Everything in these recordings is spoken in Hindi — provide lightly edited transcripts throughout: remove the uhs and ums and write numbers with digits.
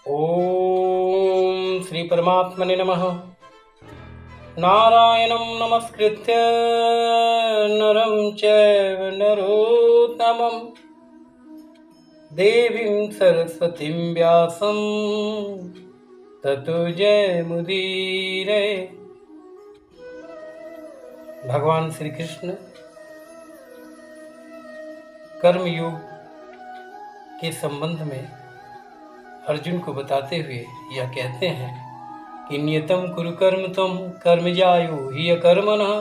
ओम श्री परमात्मने नमः। नारायणं नमस्कृत्य नरं चैव नरोत्तमं देवीं सरस्वतीं व्यासं ततो जयमुदीरये। भगवान श्री कृष्ण कर्मयोग के संबंध में अर्जुन को बताते हुए यह कहते हैं कि नियतं कुरु कर्म त्वं कर्मजायो हि कर्मणः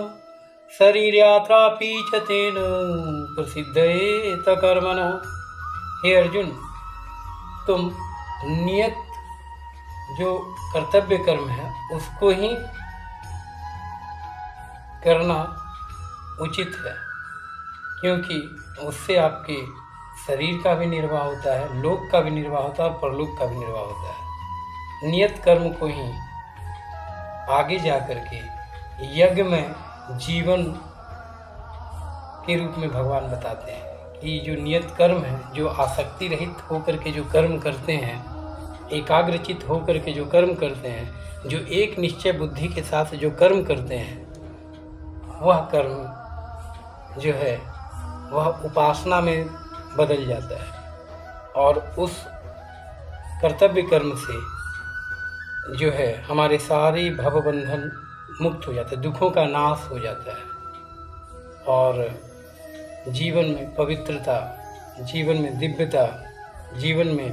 शरीरयात्रापि च तेन प्रसिद्धेत कर्मणः। हे अर्जुन, तुम नियत जो कर्तव्य कर्म है उसको ही करना उचित है, क्योंकि उससे आपके शरीर का भी निर्वाह होता है, लोक का भी निर्वाह होता है और परलोक का भी निर्वाह होता है। नियत कर्म को ही आगे जा कर के यज्ञ में जीवन के रूप में भगवान बताते हैं कि जो नियत कर्म है, जो आसक्ति रहित होकर के जो कर्म करते हैं, एकाग्रचित होकर के जो कर्म करते हैं, जो एक निश्चय बुद्धि के साथ जो कर्म करते हैं, वह कर्म जो है वह उपासना में बदल जाता है और उस कर्तव्य कर्म से जो है हमारे सारे भवबंधन मुक्त हो जाते हैं, दुखों का नाश हो जाता है और जीवन में पवित्रता, जीवन में दिव्यता, जीवन में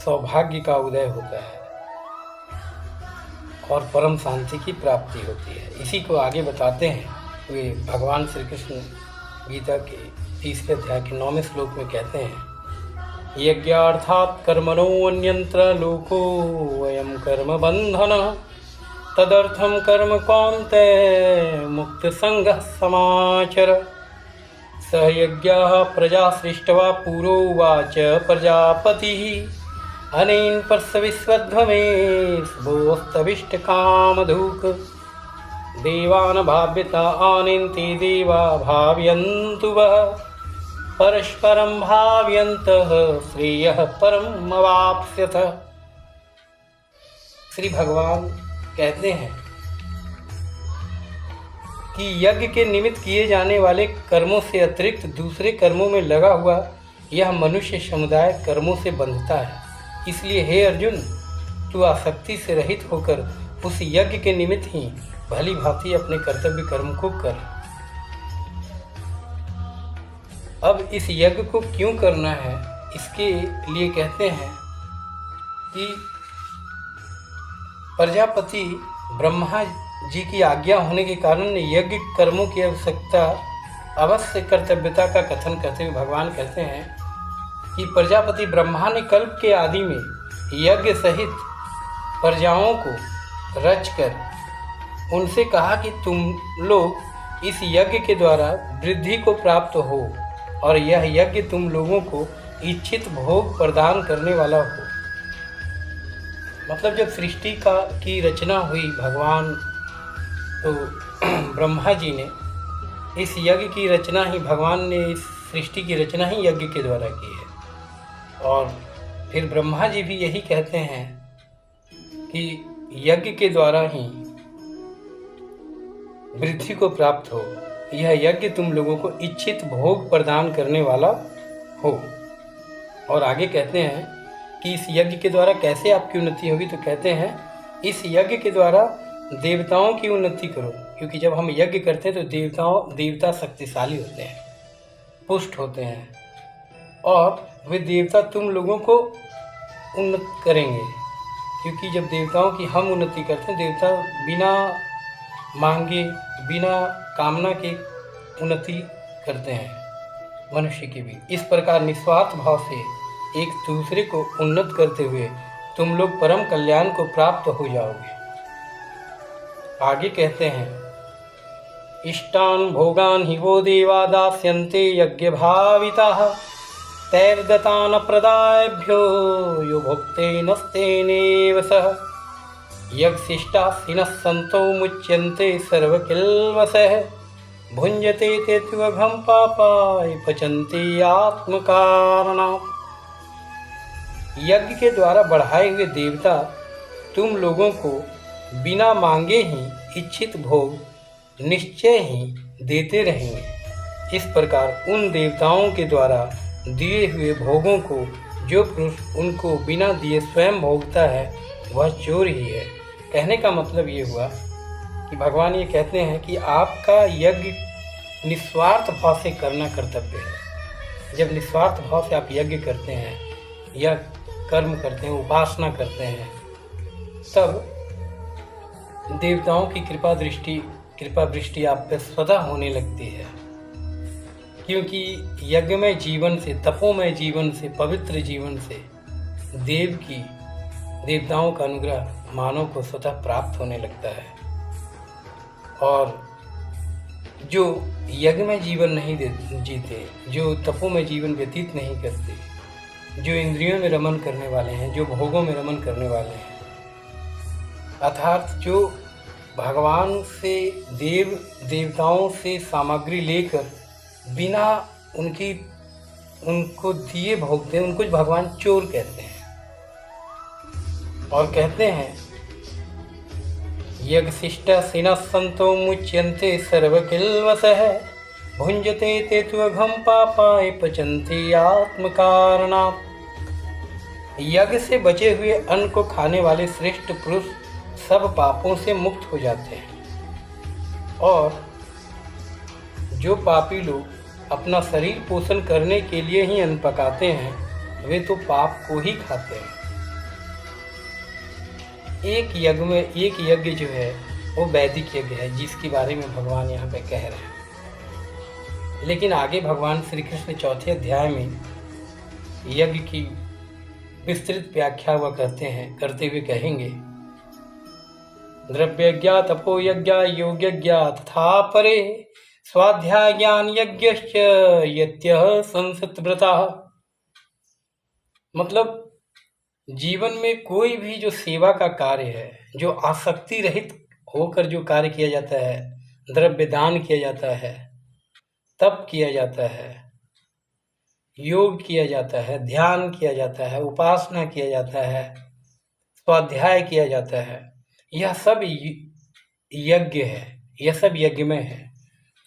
सौभाग्य का उदय होता है और परम शांति की प्राप्ति होती है। इसी को आगे बताते हैं वे भगवान श्री कृष्ण गीता के 30वें अध्याय के 9वें श्लोक में कहते हैं, यज्ञार्थात् कर्मणो अन्यत्र लोको वयं कर्म बंधनः तदर्थं कर्म कौन्तेय मुक्त संगः समाचर। स यज्ञः प्रजा सृष्ट्वा पुरोवाच प्रजापतिः अनेन पर्सविश्वध्वमे शुभोस्तविष्ट कामधूक देवान् भाव्यता आनन्ति देवा भावयन्तु वः परस्परं भावयन्तः श्रेयः परम अवाप्स्यथ। श्री भगवान कहते हैं कि यज्ञ के निमित्त किए जाने वाले कर्मों से अतिरिक्त दूसरे कर्मों में लगा हुआ यह मनुष्य समुदाय कर्मों से बंधता है। इसलिए हे अर्जुन, तू आसक्ति से रहित होकर उस यज्ञ के निमित्त ही भली भांति अपने कर्तव्य कर्म को कर। अब इस यज्ञ को क्यों करना है, इसके लिए कहते हैं कि प्रजापति ब्रह्मा जी की आज्ञा होने के कारण यज्ञ कर्मों की आवश्यकता अवश्य कर्तव्यता का कथन करते हुए भगवान कहते हैं कि प्रजापति ब्रह्मा ने कल्प के आदि में यज्ञ सहित प्रजाओं को रचकर उनसे कहा कि तुम लोग इस यज्ञ के द्वारा वृद्धि को प्राप्त हो और यह यज्ञ तुम लोगों को इच्छित भोग प्रदान करने वाला हो। मतलब जब सृष्टि की रचना हुई भगवान, तो ब्रह्मा जी ने इस यज्ञ की रचना ही, भगवान ने इस सृष्टि की रचना ही यज्ञ के द्वारा की है। और फिर ब्रह्मा जी भी यही कहते हैं कि यज्ञ के द्वारा ही वृद्धि को प्राप्त हो, यह यज्ञ तुम लोगों को इच्छित भोग प्रदान करने वाला हो। और आगे कहते हैं कि इस यज्ञ के द्वारा कैसे आपकी उन्नति होगी, तो कहते हैं इस यज्ञ के द्वारा देवताओं की उन्नति करो, क्योंकि जब हम यज्ञ करते हैं तो देवता शक्तिशाली होते हैं, पुष्ट होते हैं और वे देवता तुम लोगों को उन्नत करेंगे। क्योंकि जब देवताओं की हम उन्नति करते हैं, देवता बिना मांगे, बिना कामना के उन्नति करते हैं मनुष्य की भी। इस प्रकार निस्वार्थ भाव से एक दूसरे को उन्नत करते हुए तुम लोग परम कल्याण को प्राप्त हो जाओगे। आगे कहते हैं, इष्टान भोगान हि वो देवा दास्यन्ते यज्ञ भाविताः तैर्दतान प्रदायभ्यो यो भुक्तेनस्तेनेव सह यज्ञशिष्टासिनः सन्तो मुच्यन्ते सर्वकिल्मषः भुञ्जते ते त्वघं पापाय पचन्ति आत्मकारणात्। यज्ञ के द्वारा बढ़ाए हुए देवता तुम लोगों को बिना मांगे ही इच्छित भोग निश्चय ही देते रहेंगे। इस प्रकार उन देवताओं के द्वारा दिए हुए भोगों को जो पुरुष उनको बिना दिए स्वयं भोगता है वह चोर ही है। कहने का मतलब ये हुआ कि भगवान ये कहते हैं कि आपका यज्ञ निस्वार्थ भाव से करना कर्तव्य है। जब निस्वार्थ भाव से आप यज्ञ करते हैं या कर्म करते हैं, उपासना करते हैं, तब देवताओं की कृपा दृष्टि आप पर स्वतः होने लगती है। क्योंकि यज्ञमय जीवन से, तपोमय जीवन से, पवित्र जीवन से देवताओं का अनुग्रह मानव को स्वतः प्राप्त होने लगता है। और जो यज्ञमय जीवन नहीं जीते, जो तपोमय जीवन व्यतीत नहीं करते, जो इंद्रियों में रमन करने वाले हैं, जो भोगों में रमन करने वाले हैं, अर्थात जो भगवान से देवताओं से सामग्री लेकर बिना उनको दिए भोगते हैं, उनको भगवान चोर कहते हैं। और कहते हैं यज्ञशिष्ट सिनः संतो मुच्यन्ते सर्वकिल्वसः भुंजते ते त्वघं पापाय पचन्ते आत्मकारणात्। यज्ञ से बचे हुए अन्न को खाने वाले श्रेष्ठ पुरुष सब पापों से मुक्त हो जाते हैं। और जो पापी लोग अपना शरीर पोषण करने के लिए ही अन्न पकाते हैं वे तो पाप को ही खाते हैं। एक यज्ञ जो है वो वैदिक यज्ञ है, जिसके बारे में भगवान यहाँ पे कह रहे हैं। लेकिन आगे भगवान श्री कृष्ण 4 अध्याय में यज्ञ की विस्तृत व्याख्या हुआ करते हुए कहेंगे, द्रव्यज्ञा तपो यज्ञा योगयज्ञा तथा परे स्वाध्याय ज्ञान यज्ञश्च यत्यः संसृतव्रता। मतलब जीवन में कोई भी जो सेवा का कार्य है, जो आसक्ति रहित होकर जो कार्य किया जाता है, द्रव्य दान किया जाता है, तप किया जाता है, योग किया जाता है, ध्यान किया जाता है, उपासना किया जाता है, स्वाध्याय किया जाता है, यह सब यज्ञ है, यह सब यज्ञमय है।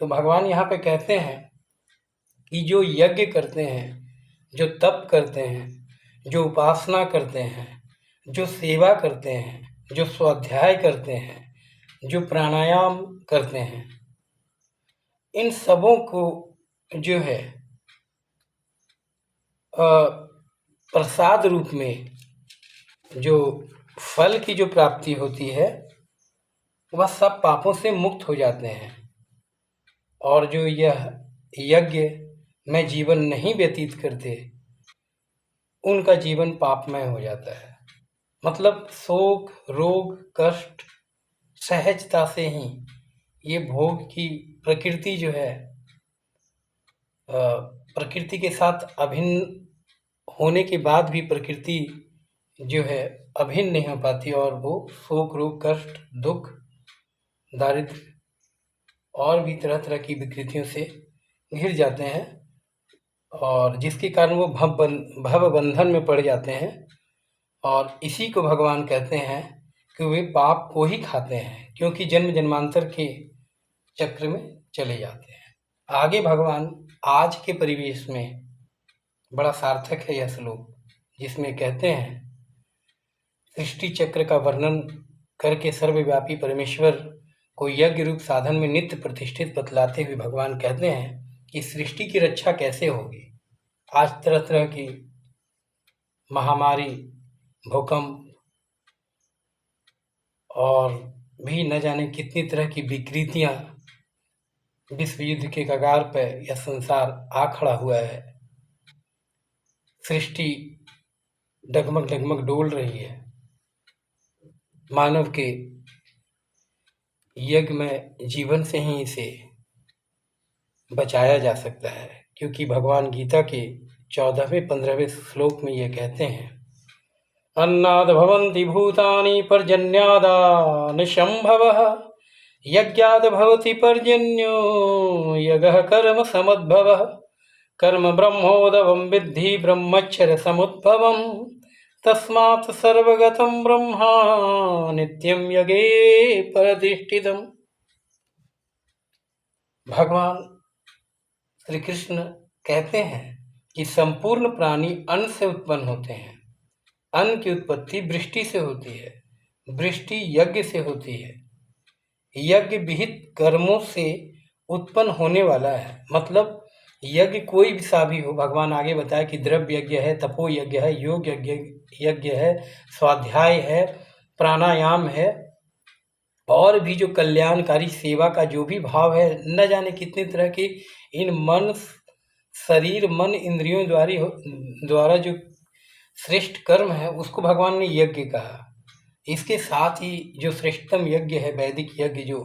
तो भगवान यहाँ पे कहते हैं कि जो यज्ञ करते हैं, जो तप करते हैं, जो उपासना करते हैं, जो सेवा करते हैं, जो स्वाध्याय करते हैं, जो प्राणायाम करते हैं, इन सबों को जो है प्रसाद रूप में जो फल की जो प्राप्ति होती है वह सब पापों से मुक्त हो जाते हैं। और जो यह यज्ञ में जीवन नहीं व्यतीत करते उनका जीवन पापमय हो जाता है। मतलब शोक, रोग, कष्ट सहजता से ही ये भोग की प्रकृति जो है प्रकृति के साथ अभिन्न होने के बाद भी प्रकृति जो है अभिन्न नहीं हो पाती और वो शोक, रोग, कष्ट, दुख, दारिद्र्य और भी तरह तरह की विकृतियों से घिर जाते हैं। और जिसके कारण वो भव बंधन में पड़ जाते हैं। और इसी को भगवान कहते हैं कि वे पाप को ही खाते हैं, क्योंकि जन्म जन्मांतर के चक्र में चले जाते हैं। आगे भगवान आज के परिवेश में बड़ा सार्थक है यह श्लोक, जिसमें कहते हैं सृष्टि चक्र का वर्णन करके सर्वव्यापी परमेश्वर को यज्ञ रूप साधन में नित्य प्रतिष्ठित बतलाते हुए भगवान कहते हैं कि सृष्टि की रक्षा कैसे होगी। आज तरह तरह की महामारी, भूकंप और भी न जाने कितनी तरह की विकृतियां विश्व युद्ध के कगार पर यह संसार आ खड़ा हुआ है। सृष्टि डगमग डगमग डोल रही है। मानव के यज्ञ में जीवन से ही इसे बचाया जा सकता है, क्योंकि भगवान गीता के 14वें 15वें श्लोक में ये कहते हैं, अन्नाद भवन्ति भूतानि पर्जन्यादान शंभवः यज्ञाद भवति पर्जन्यो यगः कर्म समुद्भवः कर्म ब्रह्मोदवं विद्धि ब्रह्मक्षर समुद्भवम् तस्मात् सर्वगतं ब्रह्मा नित्यं यज्ञे प्रतिष्ठितम्। भगवान श्री कृष्ण कहते हैं कि संपूर्ण प्राणी अन्न से उत्पन्न होते हैं। अन्न की उत्पत्ति वृष्टि से होती है, वृष्टि यज्ञ से होती है, यज्ञ विहित कर्मों से उत्पन्न होने वाला है। मतलब यज्ञ कोई भी सा भी हो, भगवान आगे बताया कि द्रव्य यज्ञ है, तपो यज्ञ है, योग यज्ञ है, स्वाध्याय है, प्राणायाम है, और भी जो कल्याणकारी सेवा का जो भी भाव है, न जाने कितने तरह के इन मन, शरीर, मन, इंद्रियों द्वारा जो श्रेष्ठ कर्म है उसको भगवान ने यज्ञ कहा। इसके साथ ही जो श्रेष्ठतम यज्ञ है वैदिक यज्ञ, जो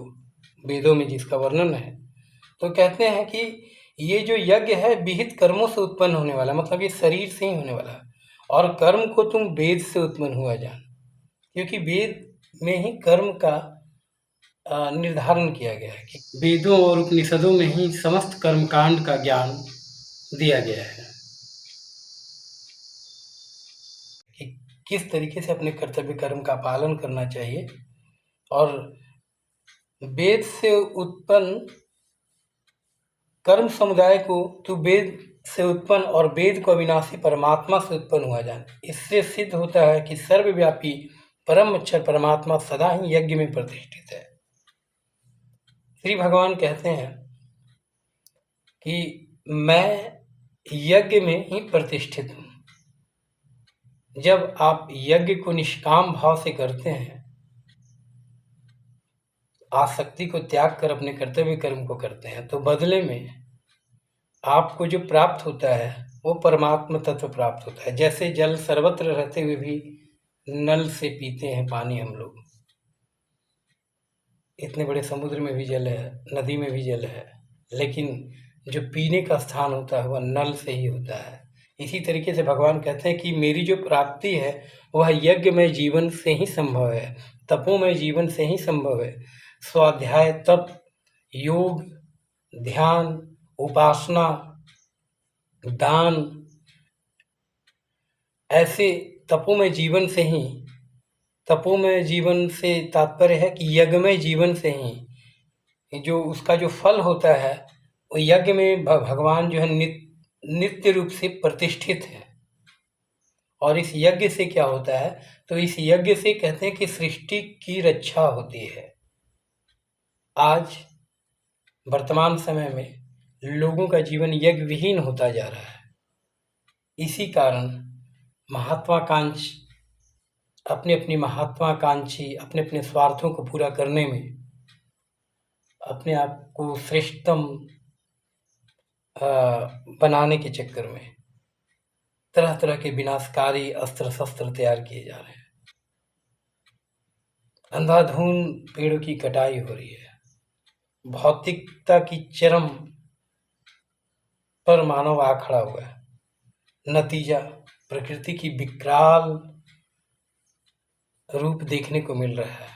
वेदों में जिसका वर्णन है, तो कहते हैं कि ये जो यज्ञ है विहित कर्मों से उत्पन्न होने वाला, मतलब ये शरीर से ही होने वाला। और कर्म को तुम वेद से उत्पन्न हुआ जान, क्योंकि वेद में ही कर्म का निर्धारण किया गया है कि वेदों और उपनिषदों में ही समस्त कर्मकांड का ज्ञान दिया गया है कि किस तरीके से अपने कर्तव्य कर्म का पालन करना चाहिए। और वेद से उत्पन्न कर्म समुदाय को तू वेद से उत्पन्न और वेद को अविनाशी परमात्मा से उत्पन्न हुआ जान। इससे सिद्ध होता है कि सर्वव्यापी परम अक्षर परमात्मा सदा ही यज्ञ में प्रतिष्ठित है। श्री भगवान कहते हैं कि मैं यज्ञ में ही प्रतिष्ठित हूँ। जब आप यज्ञ को निष्काम भाव से करते हैं, आसक्ति को त्याग कर अपने कर्तव्य कर्म को करते हैं, तो बदले में आपको जो प्राप्त होता है वो परमात्मा तत्व प्राप्त होता है। जैसे जल सर्वत्र रहते हुए भी नल से पीते हैं पानी हम लोग, इतने बड़े समुद्र में भी जल है, नदी में भी जल है, लेकिन जो पीने का स्थान होता है वह नल से ही होता है। इसी तरीके से भगवान कहते हैं कि मेरी जो प्राप्ति है वह यज्ञमय जीवन से ही संभव है, तपोमय जीवन से ही संभव है। स्वाध्याय, तप, योग, ध्यान, उपासना, दान, ऐसे तपोमय जीवन से ही, तपोमय जीवन से तात्पर्य है कि यज्ञमय जीवन से ही जो उसका जो फल होता है वो यज्ञ में भगवान जो है नित्य रूप से प्रतिष्ठित है। और इस यज्ञ से क्या होता है, तो इस यज्ञ से कहते हैं कि सृष्टि की रक्षा होती है। आज वर्तमान समय में लोगों का जीवन यज्ञ विहीन होता जा रहा है। इसी कारण महत्वाकांक्षी अपने अपने स्वार्थों को पूरा करने में, अपने आप को श्रेष्ठतम बनाने के चक्कर में तरह तरह के विनाशकारी अस्त्र शस्त्र तैयार किए जा रहे हैं। अंधाधुंध पेड़ों की कटाई हो रही है, भौतिकता की चरम पर मानव आ खड़ा हुआ है। नतीजा प्रकृति की विकराल रूप देखने को मिल रहा है।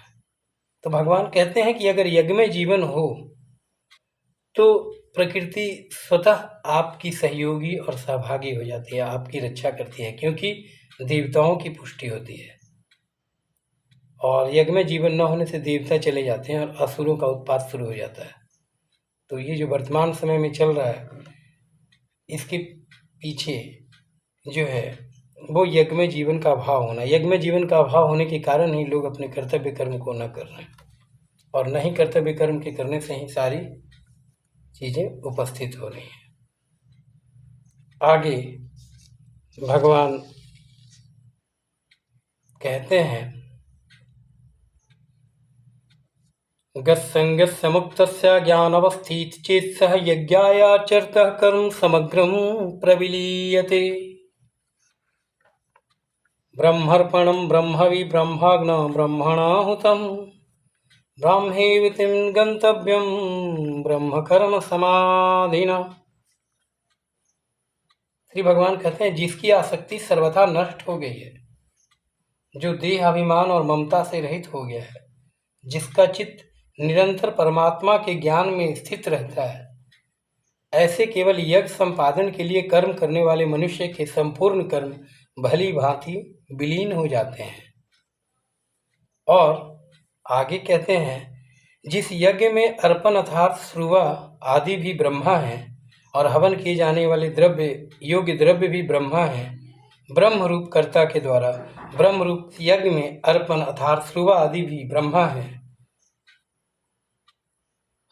तो भगवान कहते हैं कि अगर यज्ञ में जीवन हो तो प्रकृति स्वतः आपकी सहयोगी और सहभागी हो जाती है, आपकी रक्षा करती है, क्योंकि देवताओं की पुष्टि होती है। और यज्ञ में जीवन न होने से देवता चले जाते हैं और असुरों का उत्पात शुरू हो जाता है। तो ये जो वर्तमान समय में चल रहा है, इसके पीछे जो है वो यज्ञ में जीवन का अभाव होना। यज्ञ में जीवन का अभाव होने के कारण ही लोग अपने कर्तव्य कर्म को न कर रहे हैं, और न ही कर्तव्य कर्म के करने से ही सारी चीज़ें उपस्थित हो रही हैं। आगे भगवान कहते हैं, गस्संगस्य मुक्तस्य ज्ञानावस्थित चेत् सह यज्ञायाचरतः कर्म समग्रं प्रविलीयते। ब्रह्मर्पणं ब्रह्मवि ब्रह्माग्न ब्रह्मणाहुतं ब्राह्मेवितिं गन्तव्यं ब्रह्मकर्म समाधिना। श्री भगवान कहते हैं, जिसकी आसक्ति सर्वथा नष्ट हो गई है, जो देह अभिमान और ममता से रहित हो गया है, जिसका चित्त निरंतर परमात्मा के ज्ञान में स्थित रहता है, ऐसे केवल यज्ञ संपादन के लिए कर्म करने वाले मनुष्य के संपूर्ण कर्म भली भांति विलीन हो जाते हैं। और आगे कहते हैं, जिस यज्ञ में अर्पण अर्थात श्रुवा आदि भी ब्रह्मा हैं और हवन किए जाने वाले द्रव्य योग्य द्रव्य भी ब्रह्मा हैं, ब्रह्म रूप कर्ता के द्वारा ब्रह्म रूप यज्ञ में अर्पण अर्थात श्रुवा आदि भी ब्रह्मा हैं,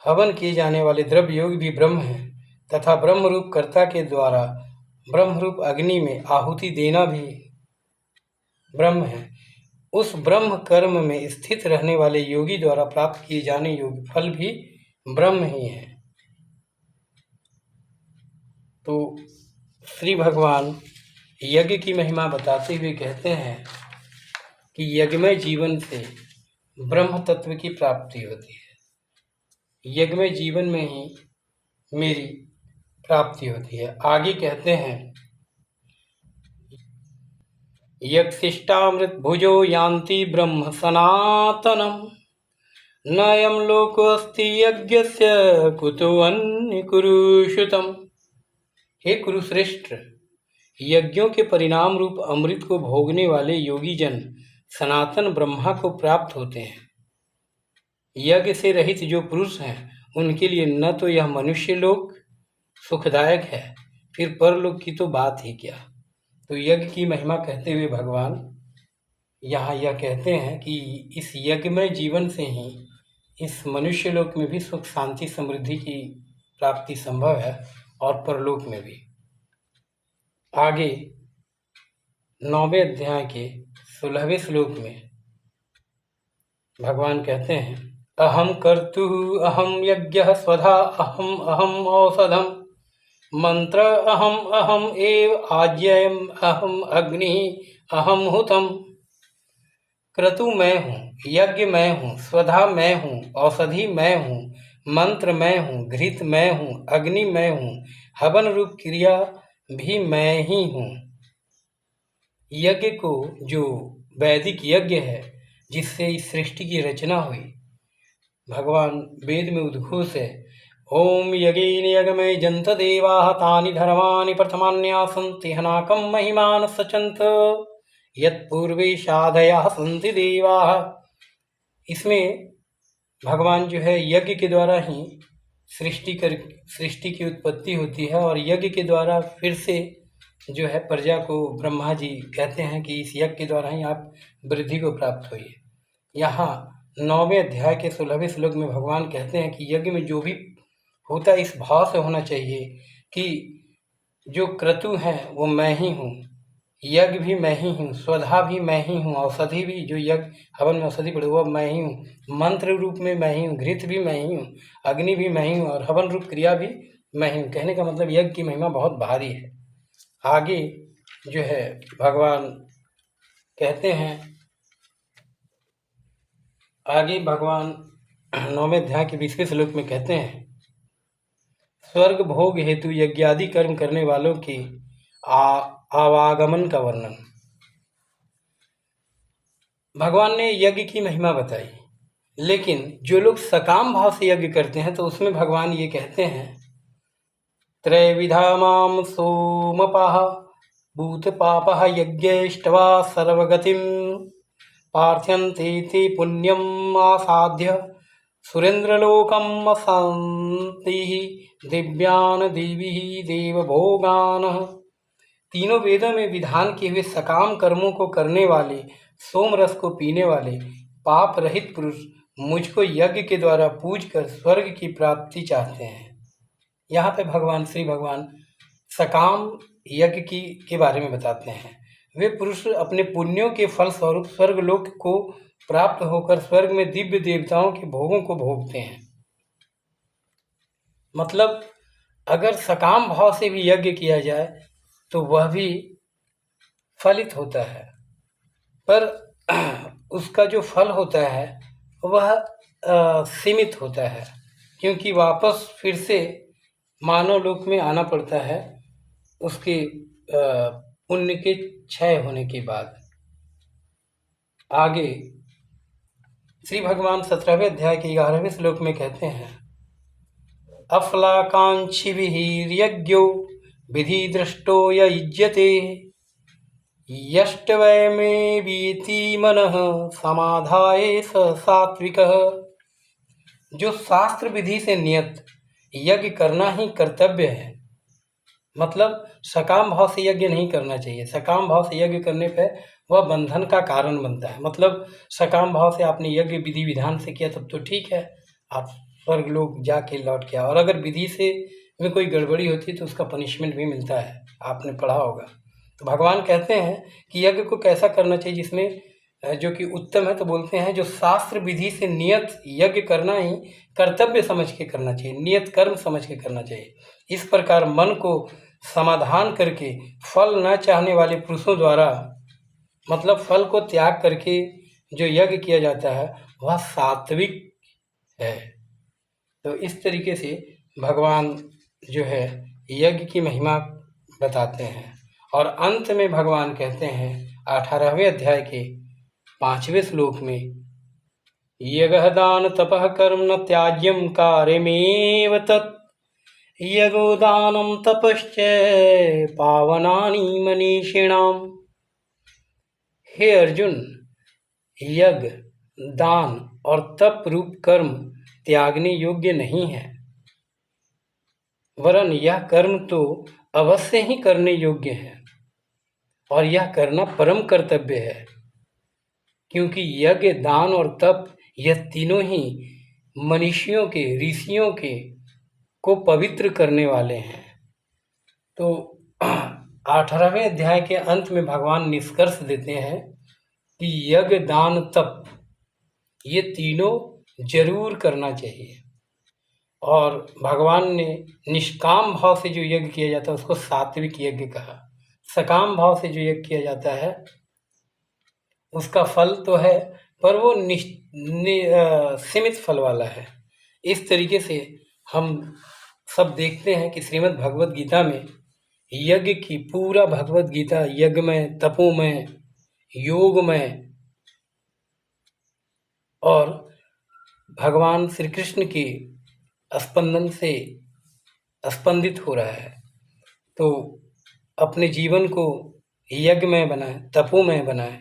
हवन किए जाने वाले द्रव्य योग भी ब्रह्म हैं तथा ब्रह्म रूप कर्ता के द्वारा ब्रह्म रूप अग्नि में आहुति देना भी ब्रह्म है। उस ब्रह्म कर्म में स्थित रहने वाले योगी द्वारा प्राप्त किए जाने योग्य फल भी ब्रह्म ही है। तो श्री भगवान यज्ञ की महिमा बताते हुए कहते हैं कि यज्ञमय जीवन से ब्रह्म तत्व की प्राप्ति होती है। यज्ञमय जीवन में ही मेरी प्राप्ति होती है। आगे कहते हैं, यज्ञशिष्टामृत भुजो यान्ति ब्रह्म सनातनम नयम लोकोऽस्ति यज्ञस्य कुतो अन्य कुरुषुतम। हे कुरुश्रेष्ठ, यज्ञों के परिणाम रूप अमृत को भोगने वाले योगी जन सनातन ब्रह्मा को प्राप्त होते हैं। यज्ञ से रहित जो पुरुष हैं उनके लिए न तो यह मनुष्य लोक सुखदायक है, फिर परलोक की तो बात ही क्या। तो यज्ञ की महिमा कहते हुए भगवान यहाँ यह कहते हैं कि इस यज्ञमय जीवन से ही इस मनुष्य लोक में भी सुख शांति समृद्धि की प्राप्ति संभव है और परलोक में भी। आगे 9वें अध्याय के 16वें श्लोक में भगवान कहते हैं, अहम कर्तु अहम यज्ञ स्वधा अहम अहम औषधम मंत्र अहम अहम एव आज्यम अहम अग्नि अहम हुतम। क्रतु मैं हूँ, यज्ञ मैं हूँ, स्वधा मैं हूँ, औषधि मैं हूँ, मंत्र मैं हूँ, घृत मैं हूँ, अग्नि मैं हूँ, हवन रूप क्रिया भी मैं ही हूँ। यज्ञ को जो वैदिक यज्ञ है जिससे इस सृष्टि की रचना हुई, भगवान वेद में उद्घोष है, ओम यज्ञेन यज्ञमय जंत देवाः तानि धर्माणि प्रथमान्यासन्ति हनाकं महिमान सचंत यत्पूर्वे साधयाः सन्ति देवाः। इसमें भगवान जो है यज्ञ के द्वारा ही सृष्टि की उत्पत्ति होती है और यज्ञ के द्वारा फिर से जो है प्रजा को ब्रह्मा जी कहते हैं कि इस यज्ञ के द्वारा ही आप वृद्धि को प्राप्त होइए। यहाँ 9वें अध्याय के 16वें श्लोक में भगवान कहते हैं कि यज्ञ में जो भी होता है इस भाव से होना चाहिए कि जो क्रतु है वो मैं ही हूँ, यज्ञ भी मैं ही हूँ, स्वधा भी मैं ही हूँ, औषधि भी जो यज्ञ हवन में औषधि पड़े वो मैं ही हूँ, मंत्र रूप में मैं ही हूँ, घृत भी मैं ही हूँ, अग्नि भी मैं ही हूँ और हवन रूप क्रिया भी मैं ही हूँ। कहने का मतलब यज्ञ की महिमा बहुत भारी है। आगे जो है भगवान कहते हैं, आगे भगवान 9वें अध्याय के 20वें श्लोक में कहते हैं, स्वर्ग भोग हेतु यज्ञादि कर्म करने वालों के आवागमन का वर्णन। भगवान ने यज्ञ की महिमा बताई, लेकिन जो लोग सकाम भाव से यज्ञ करते हैं तो उसमें भगवान ये कहते हैं, त्रैविधा माम सोमपाः भूत पापः यज्ञेष्टवा सर्वगतिं पार्थ्यन्ते ते पुण्यम आसाध्य सुरेंद्रलोकम अशांति दिव्यान देवी देवभोगान। तीनों वेदों में विधान किए हुए सकाम कर्मों को करने वाले, सोम रस को पीने वाले पाप रहित पुरुष मुझको यज्ञ के द्वारा पूज कर स्वर्ग की प्राप्ति चाहते हैं। यहाँ पे भगवान श्री भगवान सकाम यज्ञ के बारे में बताते हैं। वे पुरुष अपने पुण्यों के फल स्वरूप स्वर्गलोक को प्राप्त होकर स्वर्ग में दिव्य देवताओं के भोगों को भोगते हैं। मतलब अगर सकाम भाव से भी यज्ञ किया जाए तो वह भी फलित होता है, पर उसका जो फल होता है वह सीमित होता है, क्योंकि वापस फिर से मानव लोक में आना पड़ता है उसके पुण्य के क्षय होने के बाद। आगे श्री भगवान 17वें अध्याय के 11वें श्लोक में कहते हैं, अफलाकांक्षी विहिर्यज्ञो विधि दृष्टो युज्यते यष्टवै मे वीति मनः समाधाय स सात्विकः। जो शास्त्र विधि से नियत यज्ञ करना ही कर्तव्य है, मतलब सकाम भाव से यज्ञ नहीं करना चाहिए। सकाम भाव से यज्ञ करने पर वह बंधन का कारण बनता है। मतलब सकाम भाव से आपने यज्ञ विधि विधान से किया तब तो ठीक है, आप स्वर्ग लोग जाके लौट के आओ। और अगर विधि से में कोई गड़बड़ी होती है तो उसका पनिशमेंट भी मिलता है, आपने पढ़ा होगा। तो भगवान कहते हैं कि यज्ञ को कैसा करना चाहिए जिसमें जो कि उत्तम है। तो बोलते हैं जो शास्त्र विधि से नियत यज्ञ करना ही कर्तव्य समझ के करना चाहिए, नियत कर्म समझ के करना चाहिए। इस प्रकार मन को समाधान करके फल न चाहने वाले पुरुषों द्वारा, मतलब फल को त्याग करके जो यज्ञ किया जाता है वह सात्विक है। तो इस तरीके से भगवान जो है यज्ञ की महिमा बताते हैं। और अंत में भगवान कहते हैं 18वें अध्याय के 5वें श्लोक में, यज्ञ दान तपः कर्म न त्याज्यम कार्यमेव तत् यज्ञो दानं तपश्च पावनानि मनीषिणाम। हे अर्जुन, यज्ञ दान और तप रूप कर्म त्यागने योग्य नहीं है, वरन यह कर्म तो अवश्य ही करने योग्य है और यह करना परम कर्तव्य है। क्योंकि यज्ञ दान और तप यह तीनों ही मनुष्यों के, ऋषियों के को पवित्र करने वाले हैं। तो 18वें अध्याय के अंत में भगवान निष्कर्ष देते हैं कि यज्ञ दान तप ये तीनों जरूर करना चाहिए। और भगवान ने निष्काम भाव से जो यज्ञ किया जाता है उसको सात्विक यज्ञ कहा। सकाम भाव से जो यज्ञ किया जाता है उसका फल तो है पर वो सीमित फल वाला है। इस तरीके से हम सब देखते हैं कि श्रीमद् भगवद गीता में यज्ञ की, पूरा भगवद गीता यज्ञमय, तपोमय, योगमय और भगवान श्री कृष्ण के स्पंदन से स्पंदित हो रहा है। तो अपने जीवन को यज्ञमय बनाए, तपोमय बनाए,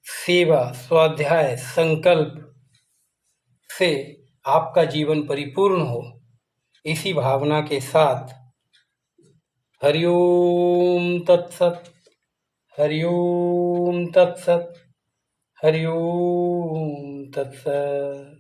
सेवा, स्वाध्याय, संकल्प से आपका जीवन परिपूर्ण हो, इसी भावना के साथ हरिओम तत्सत, हरिओम तत्सत, हरिओम तत्सत।